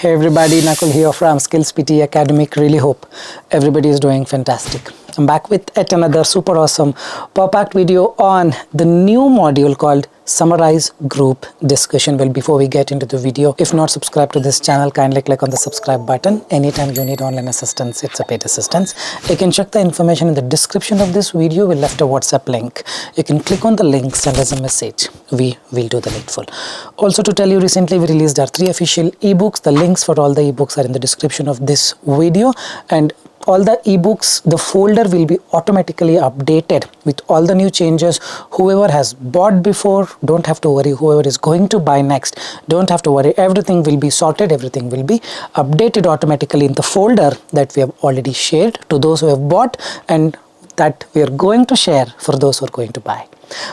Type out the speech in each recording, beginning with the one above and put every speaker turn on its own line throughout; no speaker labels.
Hey everybody, Nakul here from SKILLS PTE ACADEMIC. Really hope everybody is doing fantastic. I'm back with yet another super awesome pop-up video on the new module called Summarize Group Discussion. Well, before we get into the video, if not subscribed to this channel, kindly click on the subscribe button. Anytime you need online assistance, it's a paid assistance. You can check the information in the description of this video. We left a WhatsApp link. You can click on the link, send us a message. We will do the needful. Also, to tell you, recently we released our 3 official ebooks. The links for all the ebooks are in the description of this video, and all the ebooks, the folder will be automatically updated with all the new changes. Whoever has bought before, don't have to worry. Whoever is going to buy next, don't have to worry. Everything will be sorted, everything will be updated automatically in the folder that we have already shared to those who have bought, and that we are going to share for those who are going to buy.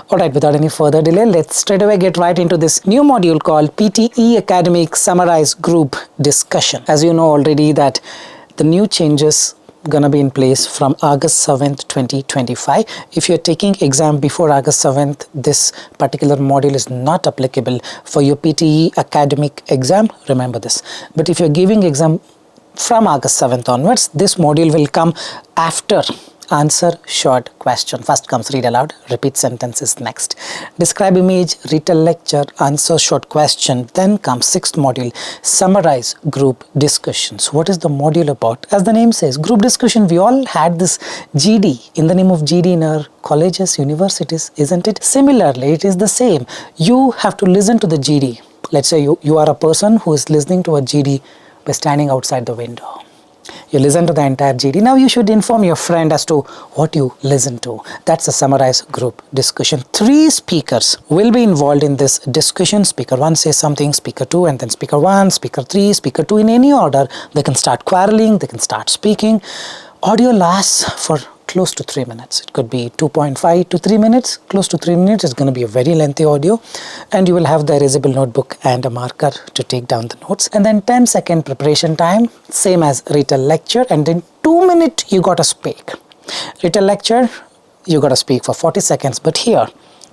Alright, without any further delay, let's straight away get right into this new module called PTE Academic Summarize Group Discussion. As you know already that the new changes gonna be in place from August 7th, 2025. If you're taking exam before August 7th, this particular module is not applicable for your PTE academic exam. Remember this. But if you're giving exam from August 7th onwards, this module will come after answer short question. First comes read aloud, repeat sentences next. Describe image, retell lecture, answer short question. Then comes 6th module, summarize group discussions. What is the module about? As the name says, group discussion. We all had this GD in the name of GD in our colleges, universities, isn't it? Similarly, it is the same. You have to listen to the GD. Let's say you are a person who is listening to a GD by standing outside the window. You listen to the entire GD. Now you should inform your friend as to what you listen to. That's a summarize group discussion. 3 speakers will be involved in this discussion. Speaker 1 says something, speaker 2, and then speaker 1, speaker 3, speaker 2, in any order. They can start quarreling, they can start speaking. Audio lasts for close to 3 minutes. It could be 2.5 to 3 minutes. Close to 3 minutes is going to be a very lengthy audio, and you will have the erasable notebook and a marker to take down the notes. And then 10-second preparation time, same as retell lecture, and then 2 minutes you got to speak. Retell lecture, you got to speak for 40 seconds, but here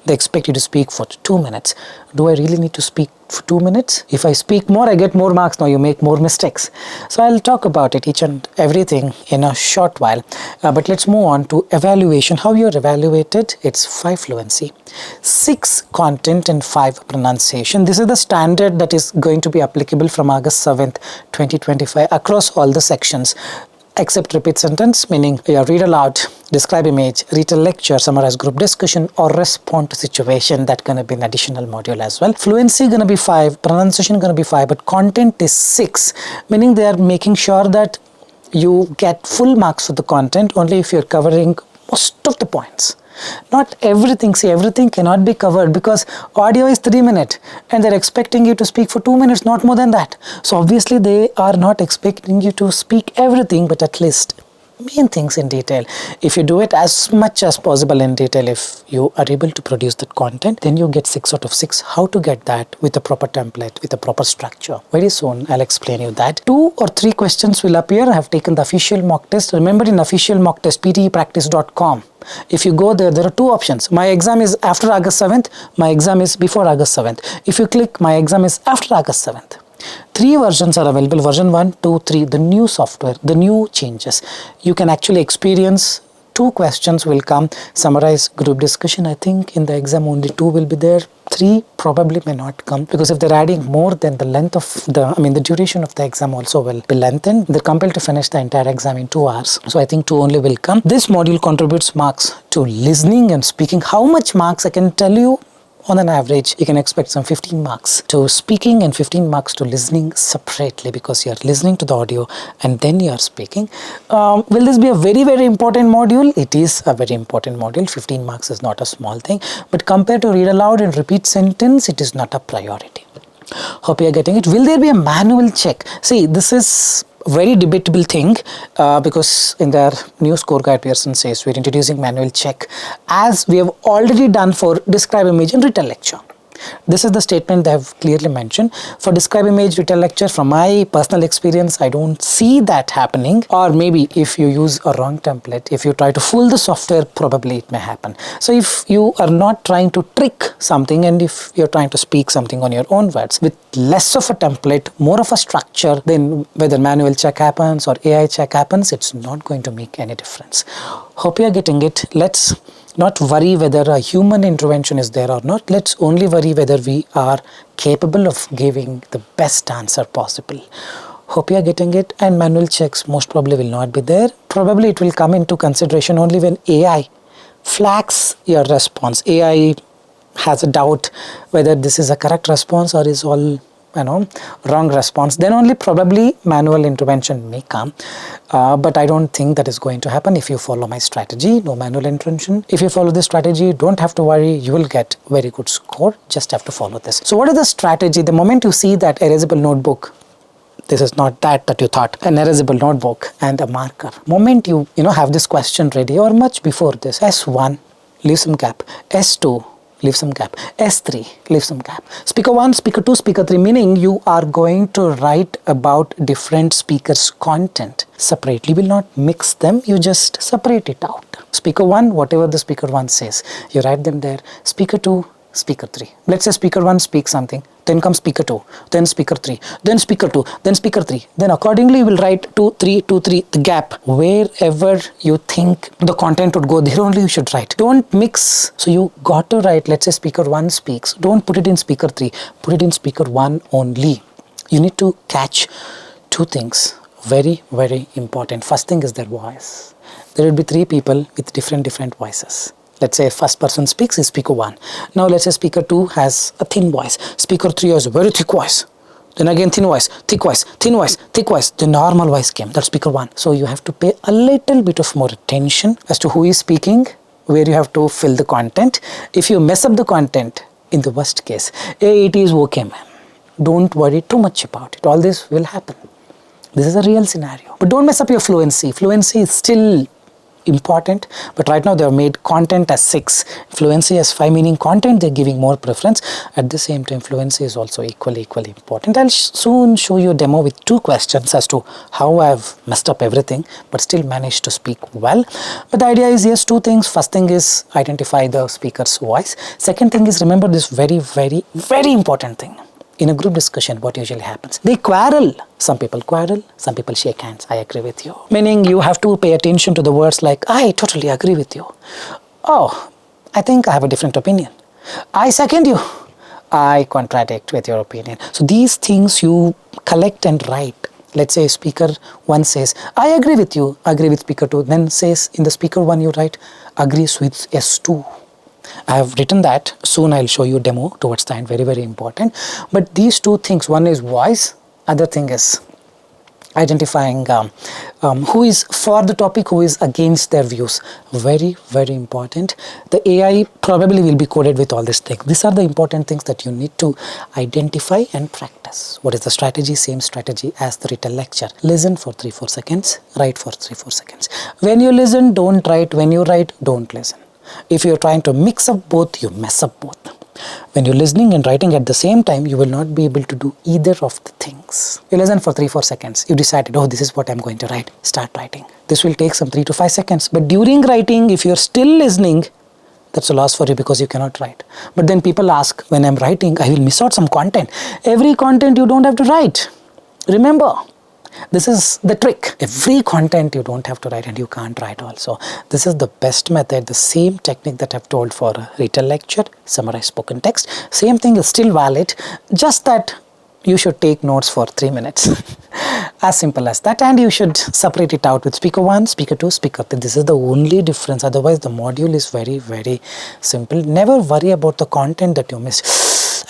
they expect you to speak for 2 minutes. Do I really need to speak for 2 minutes? If I speak more, I get more marks. Now you make more mistakes. So I'll talk about it, each and everything, in a short while. But let's move on to evaluation. How you're evaluated? It's 5 fluency, 6 content, and 5 pronunciation. This is the standard that is going to be applicable from August 7th, 2025 across all the sections, except repeat sentence, meaning read aloud, describe image, retell lecture, summarize group discussion, or respond to situation. That gonna be an additional module as well. Fluency gonna be 5, pronunciation gonna be 5, but content is 6, meaning they are making sure that you get full marks for the content only if you're covering most of the points. Not everything. See, everything cannot be covered because audio is 3 minutes and they're expecting you to speak for 2 minutes, not more than that. So obviously they are not expecting you to speak everything, but at least main things in detail. If you do it as much as possible in detail, if you are able to produce that content, then you get 6 out of 6. How to get that? With a proper template, with a proper structure. Very soon I'll explain you that. 2 or 3 questions will appear. I have taken the official mock test. Remember, in official mock test, ptepractice.com. If you go there, there are 2 options. My exam is after August 7th. My exam is before August 7th. If you click my exam is after August 7th. 3 versions are available, version 1, 2, 3, the new software, the new changes. You can actually experience 2 questions will come, summarize group discussion. I think in the exam only 2 will be there. 3 probably may not come, because if they're adding more, then the length of the duration of the exam also will be lengthened. They're compelled to finish the entire exam in 2 hours. So I think 2 only will come. This module contributes marks to listening and speaking. How much marks? I can tell you, on an average, you can expect some 15 marks to speaking and 15 marks to listening separately, because you are listening to the audio and then you are speaking. Will this be a very, very important module? It is a very important module. 15 marks is not a small thing, but compared to read aloud and repeat sentence, it is not a priority. Hope you are getting it. Will there be a manual check? See, this is very debatable thing, because in their new score guide, Pearson says we're introducing manual check as we have already done for describe image and retell lecture. This is the statement they have clearly mentioned. For describe image retell lecture, from my personal experience, I don't see that happening. Or maybe if you use a wrong template, if you try to fool the software, probably it may happen. So if you are not trying to trick something, and if you're trying to speak something on your own words with less of a template, more of a structure, then whether manual check happens or AI check happens, it's not going to make any difference. Hope you're getting it. Let's not worry whether a human intervention is there or not. Let's only worry whether we are capable of giving the best answer possible. Hope you are getting it. And manual checks most probably will not be there. Probably it will come into consideration only when AI flags your response. AI has a doubt whether this is a correct response or is all wrong response. Then only probably manual intervention may come. But I don't think that is going to happen if you follow my strategy. No manual intervention. If you follow this strategy, don't have to worry. You will get very good score. Just have to follow this. So what is the strategy? The moment you see that erasable notebook, this is not that you thought, an erasable notebook and a marker. Moment you have this question ready, or much before this, S1, leave some gap. S2, leave some gap. S3, leave some gap. Speaker 1, speaker 2, speaker 3, meaning you are going to write about different speakers' content separately. Will not mix them, you just separate it out. Speaker 1, whatever the speaker 1 says, you write them there. Speaker 2, speaker 3. Let's say speaker 1 speaks something, then comes speaker 2, then speaker 3, then speaker 2, then speaker 3. Then accordingly you will write 2, 3, 2, 3, the gap. Wherever you think the content would go, there only you should write. Don't mix. So you got to write, let's say speaker 1 speaks. Don't put it in speaker 3, put it in speaker 1 only. You need to catch two things. Very, very important. First thing is their voice. There will be 3 people with different voices. Let's say first person speaks is speaker 1. Now let's say speaker 2 has a thin voice. Speaker 3 has a very thick voice. Then again thin voice, thick voice, thin voice, thick voice. The normal voice came. That's speaker 1. So you have to pay a little bit of more attention as to who is speaking, where you have to fill the content. If you mess up the content, in the worst case, it is okay, man. Don't worry too much about it. All this will happen. This is a real scenario. But don't mess up your fluency. Fluency is still important, but right now they have made content as 6, fluency as 5, meaning content they're giving more preference. At the same time, fluency is also equally important. I'll soon show you a demo with 2 questions as to how I've messed up everything but still managed to speak well. But the idea is, yes, 2 things. First thing is identify the speaker's voice. Second thing is remember this very important thing. In a group discussion, what usually happens? They quarrel. Some people quarrel, some people shake hands. I agree with you. Meaning you have to pay attention to the words like, I totally agree with you. Oh, I think I have a different opinion. I second you. I contradict with your opinion. So these things you collect and write. Let's say speaker 1 says, I agree with you, agree with speaker 2. Then says in the speaker 1 you write, agrees with S2. I have written that. Soon I'll show you a demo towards the end. Very important. But these 2 things, one is voice, other thing is identifying who is for the topic, who is against their views. Very important. The AI probably will be coded with all these things. These are the important things that you need to identify and practice. What is the strategy? Same strategy as the written lecture. Listen for 3-4 seconds, write for 3-4 seconds. When you listen, don't write. When you write, don't listen. If you're trying to mix up both, you mess up both. When you're listening and writing at the same time, you will not be able to do either of the things. You listen for 3-4 seconds. You decided, oh, this is what I'm going to write. Start writing. This will take some 3 to 5 seconds. But during writing, if you're still listening, that's a loss for you because you cannot write. But then people ask, when I'm writing, I will miss out some content. Every content you don't have to write. Remember, this is the trick. Every content you don't have to write and you can't write also. This is the best method, the same technique that I've told for a written lecture, summarize spoken text. Same thing is still valid, just that you should take notes for 3 minutes. As simple as that. And you should separate it out with speaker 1, speaker 2, speaker 3. This is the only difference. Otherwise, the module is very simple. Never worry about the content that you miss.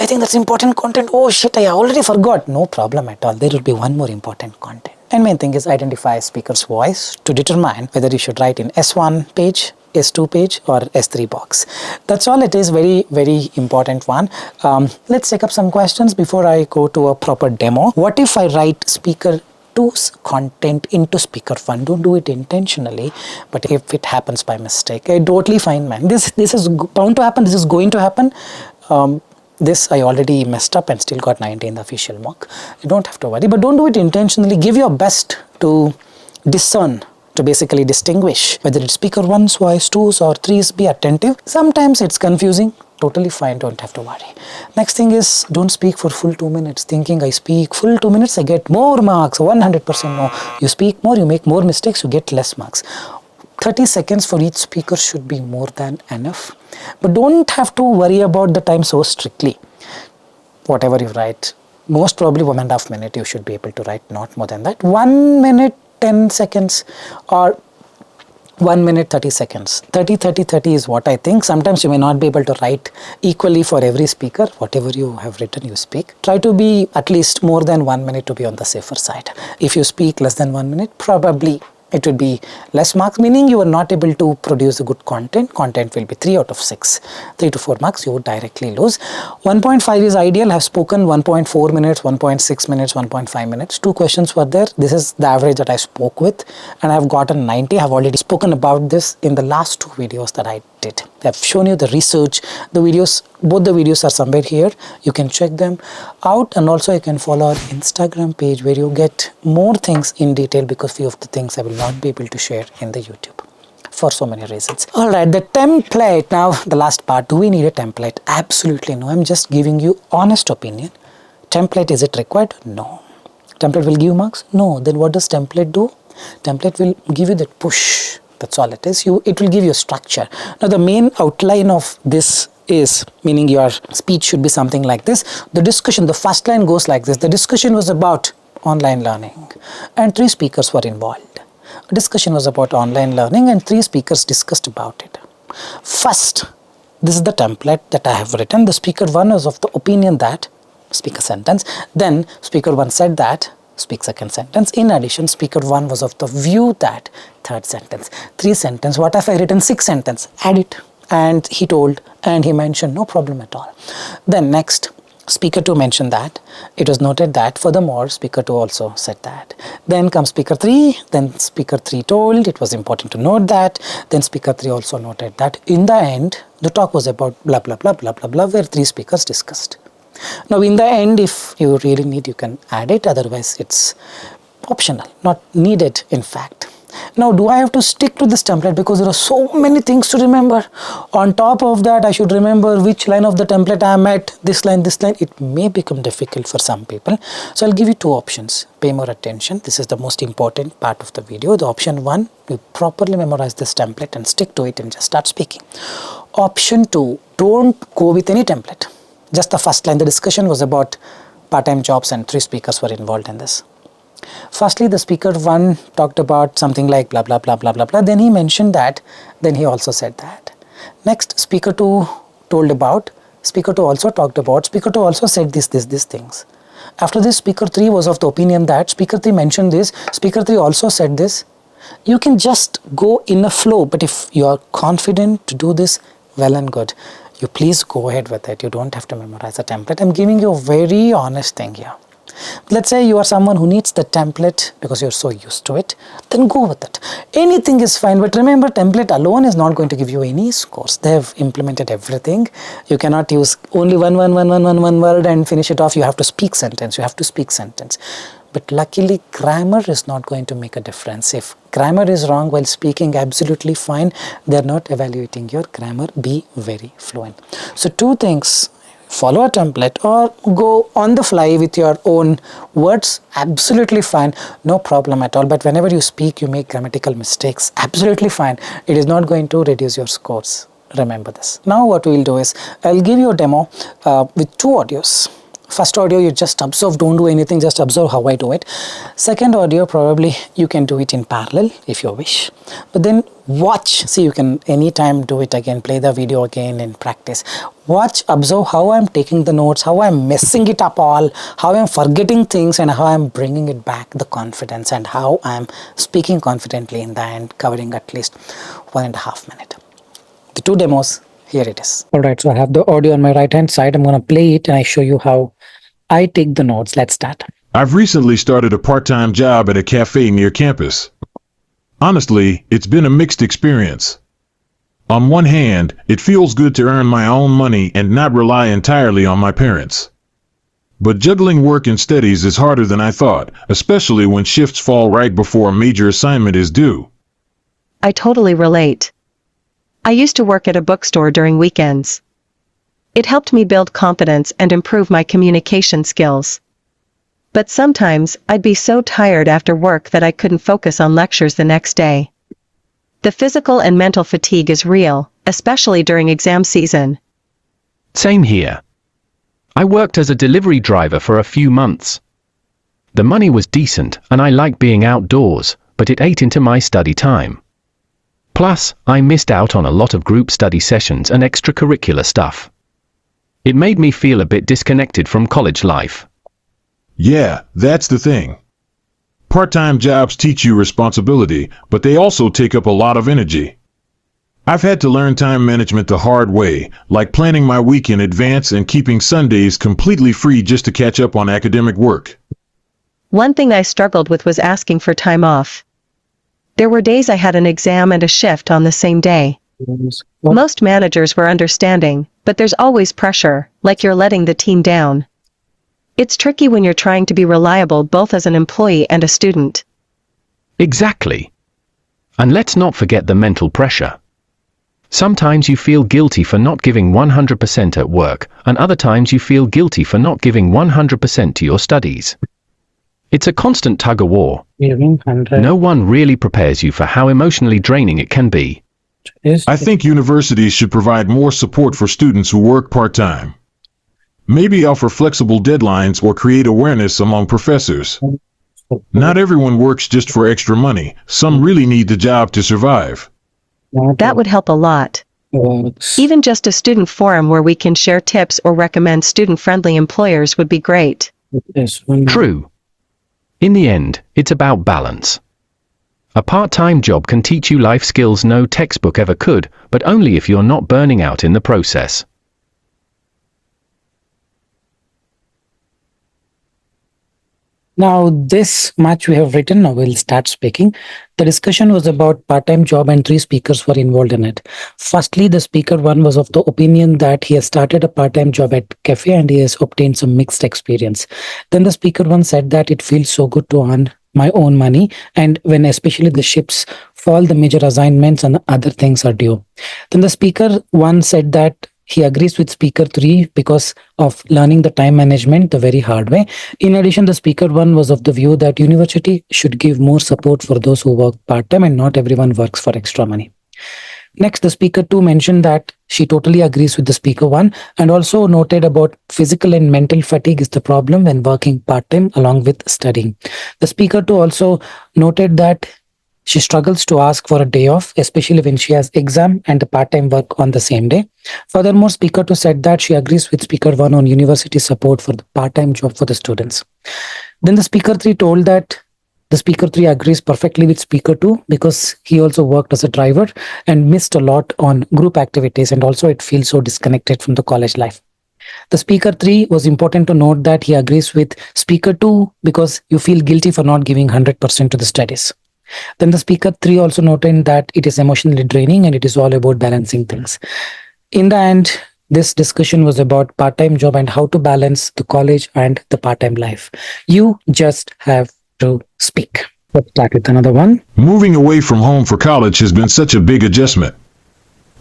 I think that's important content. Oh shit, I already forgot. No problem at all. There will be one more important content. And main thing is identify speaker's voice to determine whether you should write in S1 page, S2 page or S3 box. That's all it is. Very important one. Let's take up some questions before I go to a proper demo. What if I write speaker 2's content into speaker 1? Don't do it intentionally, but if it happens by mistake, totally fine, man. This is bound to happen. This is going to happen. This I already messed up and still got 90 in the official mock. You don't have to worry, but don't do it intentionally. Give your best to discern, to basically distinguish whether it's speaker 1's voice, 2's or 3's. Be attentive. Sometimes it's confusing. Totally fine, don't have to worry. Next thing is, don't speak for full 2 minutes thinking I speak full 2 minutes, I get more marks. 100% no. You speak more, you make more mistakes, you get less marks. 30 seconds for each speaker should be more than enough. But don't have to worry about the time so strictly. Whatever you write, most probably 1.5 minutes you should be able to write, not more than that. 1 minute 10 seconds or 1 minute 30 seconds. 30 is what I think. Sometimes you may not be able to write equally for every speaker. Whatever you have written, you speak. Try to be at least more than 1 minute to be on the safer side. If you speak less than 1 minute, probably it would be less marks, meaning you are not able to produce a good content. Content will be 3 out of 6. 3 to 4 marks you would directly lose. 1.5 is ideal. I have spoken 1.4 minutes, 1.6 minutes, 1.5 minutes. 2 questions were there. This is the average that I spoke with and I have gotten 90. I have already spoken about this in the last 2 videos that I did. I have shown you the research, the videos, both the videos are somewhere here. You can check them out and also you can follow our Instagram page where you get more things in detail because few of the things I will not be able to share in the YouTube for so many reasons. Alright, the template. Now the last part, do we need a template? Absolutely no. I'm just giving you honest opinion. Template, is it required? No. Template will give marks? No. Then what does template do? Template will give you that push. That's all it is. It will give you a structure. Now the main outline of this is, meaning your speech should be something like this. The discussion, the first line goes like this. The discussion was about online learning and 3 speakers were involved. A discussion was about online learning and 3 speakers discussed about it. First, this is the template that I have written. The speaker 1 was of the opinion that, speak a sentence. Then speaker 1 said that, speak second sentence. In addition, speaker 1 was of the view that, third sentence. 3 sentence. What if I written 6 sentence? Add it. And he told and he mentioned, no problem at all. Then next, speaker 2 mentioned that. It was noted that. Furthermore, speaker 2 also said that. Then comes speaker 3. Then speaker 3 told. It was important to note that. Then speaker 3 also noted that. In the end, the talk was about blah blah blah blah blah blah, where 3 speakers discussed. Now in the end, if you really need, you can add it. Otherwise, it's optional, not needed in fact. Now, do I have to stick to this template because there are so many things to remember? On top of that, I should remember which line of the template I am at, this line, this line. It may become difficult for some people. So I'll give you 2 options. Pay more attention. This is the most important part of the video. The option 1, you properly memorize this template and stick to it and just start speaking. Option 2, don't go with any template. Just the first line. The discussion was about part-time jobs and 3 speakers were involved in this. Firstly, the speaker 1 talked about something like blah blah blah blah blah blah. Then he mentioned that. Then he also said that. Next, speaker 2 told about. Speaker 2 also talked about. Speaker 2 also said these things. After this, speaker 3 was of the opinion that. Speaker 3 mentioned this. Speaker 3 also said this. You can just go in a flow. But if you are confident to do this, well and good. You please go ahead with it. You don't have to memorize a template. I'm giving you a very honest thing here. Let's say you are someone who needs the template because you're so used to it, then go with it. Anything is fine, but remember, template alone is not going to give you any scores. They have implemented everything. You cannot use only one word and finish it off. You have to speak sentence. You have to speak sentence. But luckily, grammar is not going to make a difference. If grammar is wrong while speaking, absolutely fine. They're not evaluating your grammar. Be very fluent. So 2 things. Follow a template or go on the fly with your own words, absolutely fine, no problem at all. But whenever you speak, you make grammatical mistakes, absolutely fine. It is not going to reduce your scores. Remember this. Now what we'll do is, I'll give you a demo with 2 audios. First audio, you just observe, don't do anything, just observe how I do it. Second audio, probably you can do it in parallel if you wish. But then watch, see, you can anytime do it again, play the video again and practice. Watch, observe how I'm taking the notes, how I'm messing it up all, how I'm forgetting things and how I'm bringing it back, the confidence, and how I'm speaking confidently in the end, covering at least 1.5 minutes. The 2 demos. Here it is. Alright, so I have the audio on my right hand side. I'm going to play it and I show you how I take the notes. Let's start.
I've recently started a part-time job at a cafe near campus. Honestly, it's been a mixed experience. On one hand, it feels good to earn my own money and not rely entirely on my parents. But juggling work and studies is harder than I thought, especially when shifts fall right before a major assignment is due.
I totally relate. I used to work at a bookstore during weekends. It helped me build confidence and improve my communication skills. But sometimes I'd be so tired after work that I couldn't focus on lectures the next day. The physical and mental fatigue is real, especially during exam season.
Same here. I worked as a delivery driver for a few months. The money was decent and I liked being outdoors, but it ate into my study time. Plus, I missed out on a lot of group study sessions and extracurricular stuff. It made me feel a bit disconnected from college life.
Yeah, that's the thing. Part-time jobs teach you responsibility, but they also take up a lot of energy. I've had to learn time management the hard way, like planning my week in advance and keeping Sundays completely free just to catch up on academic work.
One thing I struggled with was asking for time off. There were days I had an exam and a shift on the same day. Most managers were understanding, but there's always pressure, like you're letting the team down. It's tricky when you're trying to be reliable both as an employee and a student.
Exactly. And let's not forget the mental pressure. Sometimes you feel guilty for not giving 100% at work, and other times you feel guilty for not giving 100% to your studies. It's a constant tug-of-war. No one really prepares you for how emotionally draining it can be.
I think universities should provide more support for students who work part-time. Maybe offer flexible deadlines or create awareness among professors. Not everyone works just for extra money. Some really need the job to survive.
That would help a lot. Even just a student forum where we can share tips or recommend student-friendly employers would be great.
True. In the end, it's about balance. A part-time job can teach you life skills no textbook ever could, but only if you're not burning out in the process.
Now, this much we have written, now we'll start speaking. The discussion was about part-time job and 3 speakers were involved in it. Firstly, the speaker 1 was of the opinion that he has started a part-time job at cafe and he has obtained some mixed experience. Then the speaker 1 said that it feels so good to earn my own money, and when especially the shifts fall, the major assignments and other things are due. Then the speaker 1 said that he agrees with speaker 3 because of learning the time management the very hard way. In addition, the speaker 1 was of the view that university should give more support for those who work part-time and not everyone works for extra money. Next, the speaker 2 mentioned that she totally agrees with the speaker 1 and also noted about physical and mental fatigue is the problem when working part-time along with studying. The speaker 2 also noted that she struggles to ask for a day off, especially when she has exam and the part-time work on the same day. Furthermore, speaker 2 said that she agrees with speaker 1 on university support for the part-time job for the students. Then the speaker 3 told that the speaker 3 agrees perfectly with speaker 2 because he also worked as a driver and missed a lot on group activities, and also it feels so disconnected from the college life. The speaker 3 was important to note that he agrees with speaker 2 because you feel guilty for not giving 100% to the studies. Then the speaker 3 also noted that it is emotionally draining and it is all about balancing things. In the end, this discussion was about part-time job and how to balance the college and the part-time life. You just have to speak. Let's start with another one.
Moving away from home for college has been such a big adjustment.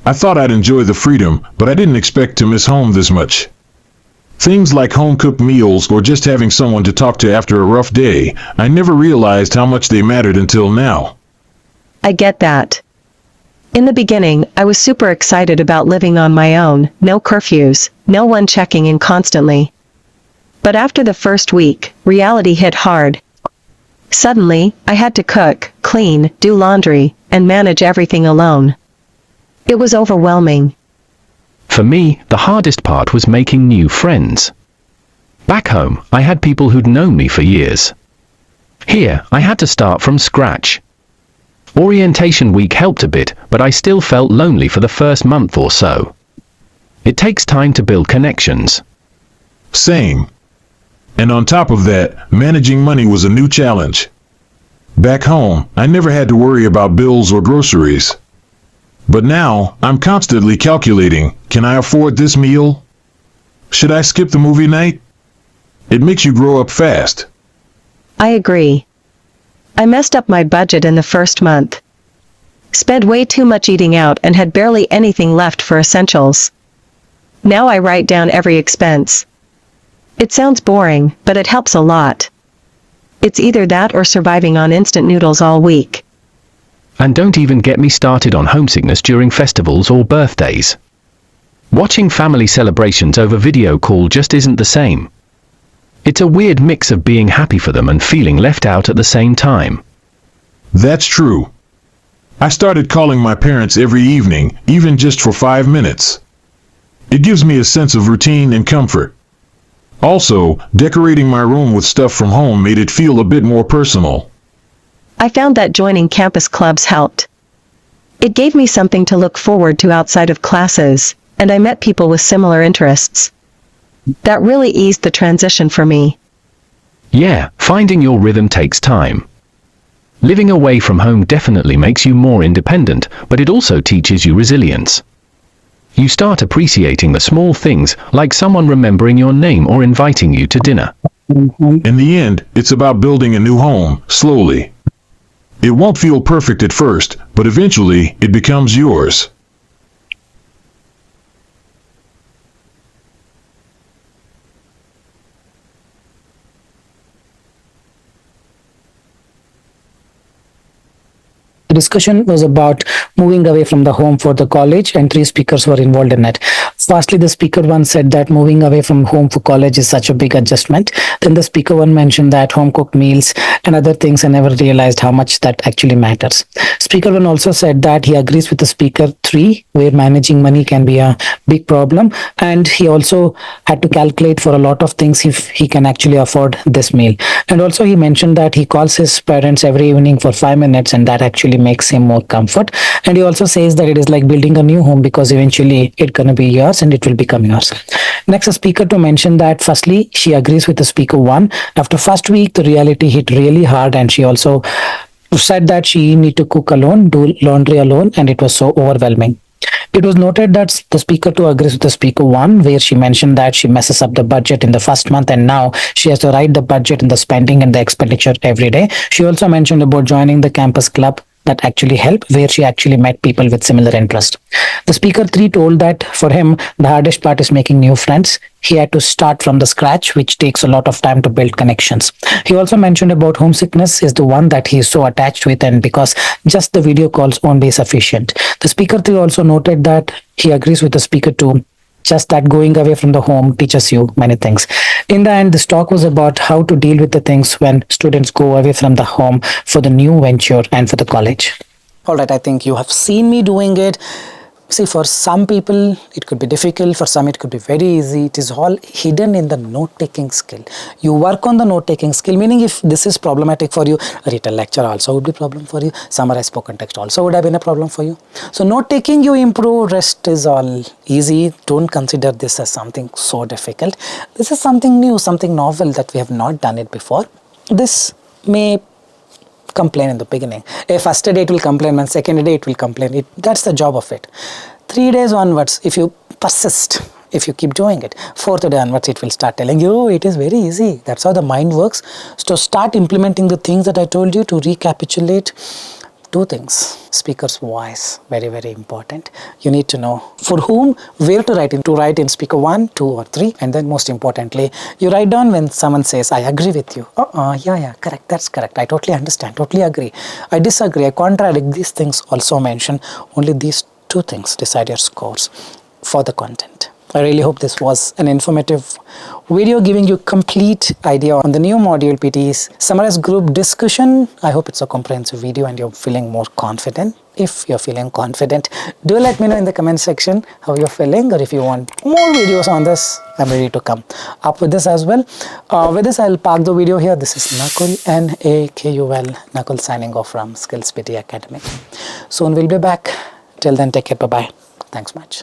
I thought I'd enjoy the freedom, but I didn't expect to miss home this much. Things like home-cooked meals or just having someone to talk to after a rough day, I never realized how much they mattered until now.
I get that. In the beginning, I was super excited about living on my own, no curfews, no one checking in constantly. But after the first week, reality hit hard. Suddenly, I had to cook, clean, do laundry, and manage everything alone. It was overwhelming.
For me, the hardest part was making new friends. Back home, I had people who'd known me for years. Here, I had to start from scratch. Orientation week helped a bit, but I still felt lonely for the first month or so. It takes time to build connections.
Same. And on top of that, managing money was a new challenge. Back home, I never had to worry about bills or groceries. But now, I'm constantly calculating, can I afford this meal? Should I skip the movie night? It makes you grow up fast.
I agree. I messed up my budget in the first month. Spent way too much eating out and had barely anything left for essentials. Now I write down every expense. It sounds boring, but it helps a lot. It's either that or surviving on instant noodles all week.
And don't even get me started on homesickness during festivals or birthdays. Watching family celebrations over video call just isn't the same. It's a weird mix of being happy for them and feeling left out at the same time.
That's true. I started calling my parents every evening, even just for 5 minutes. It gives me a sense of routine and comfort. Also, decorating my room with stuff from home made it feel a bit more personal.
I found that joining campus clubs helped. It gave me something to look forward to outside of classes, and I met people with similar interests. That really eased the transition for me.
Yeah, finding your rhythm takes time. Living away from home definitely makes you more independent, but it also teaches you resilience. You start appreciating the small things, like someone remembering your name or inviting you to dinner.
In the end, it's about building a new home, slowly. It won't feel perfect at first, but eventually, it becomes yours.
The discussion was about moving away from the home for the college, and 3 speakers were involved in it. Firstly, the speaker one said that moving away from home for college is such a big adjustment. Then the speaker one mentioned that home cooked meals and other things, and never realized how much that actually matters. Speaker one also said that he agrees with the speaker 3, where managing money can be a big problem, and he also had to calculate for a lot of things if he can actually afford this meal. And also he mentioned that he calls his parents every evening for 5 minutes, and that actually makes him more comfort. And he also says that it is like building a new home, because eventually it's going to be yours and it will become yours. Next, the speaker 2 mentioned that firstly she agrees with the speaker 1. After first week, the reality hit really hard, and she also said that she need to cook alone, do laundry alone, and it was so overwhelming. It was noted that the speaker 2 agrees with the speaker 1, where she mentioned that she messes up the budget in the first month, and now she has to write the budget and the spending and the expenditure every day. She also mentioned about joining the campus club that actually helped, where she actually met people with similar interest. The speaker 3 told that for him, the hardest part is making new friends. He had to start from the scratch, which takes a lot of time to build connections. He also mentioned about homesickness is the one that he is so attached with, and because just the video calls won't be sufficient. The speaker 3 also noted that he agrees with the speaker 2, just that going away from the home teaches you many things. In the end, this talk was about how to deal with the things when students go away from the home for the new venture and for the college. All right, I think you have seen me doing it. See, for some people, it could be difficult. For some, it could be very easy. It is all hidden in the note-taking skill. You work on the note-taking skill, meaning if this is problematic for you, a written lecture also would be a problem for you. Summarized spoken text also would have been a problem for you. So note-taking, you improve. Rest is all easy. Don't consider this as something so difficult. This is something new, something novel that we have not done it before. This may complain in the beginning. A first day it will complain, and second day it will complain. That's the job of it. 3 days onwards, if you persist, if you keep doing it, 4th day onwards it will start telling you, oh, it is very easy. That's how the mind works. So start implementing the things that I told you. To recapitulate, 2 things. Speaker's voice, very, very important. You need to know for whom, where to write in. To write in speaker 1, 2 or 3. And then most importantly, you write down when someone says, I agree with you. Yeah, correct, that's correct. I totally understand, totally agree. I disagree, I contradict. These things also mention. Only these 2 things decide your scores for the content. I really hope this was an informative video giving you complete idea on the new module PTE's summarized group discussion. I hope it's a comprehensive video and you're feeling more confident. If you're feeling confident, do let me know in the comment section how you're feeling, or if you want more videos on this, I'm ready to come up with this as well. With this, I'll park the video here. This is Nakul, N-A-K-U-L, Nakul signing off from SKILLS PTE Academic. Soon we'll be back. Till then, take care. Bye-bye. Thanks much.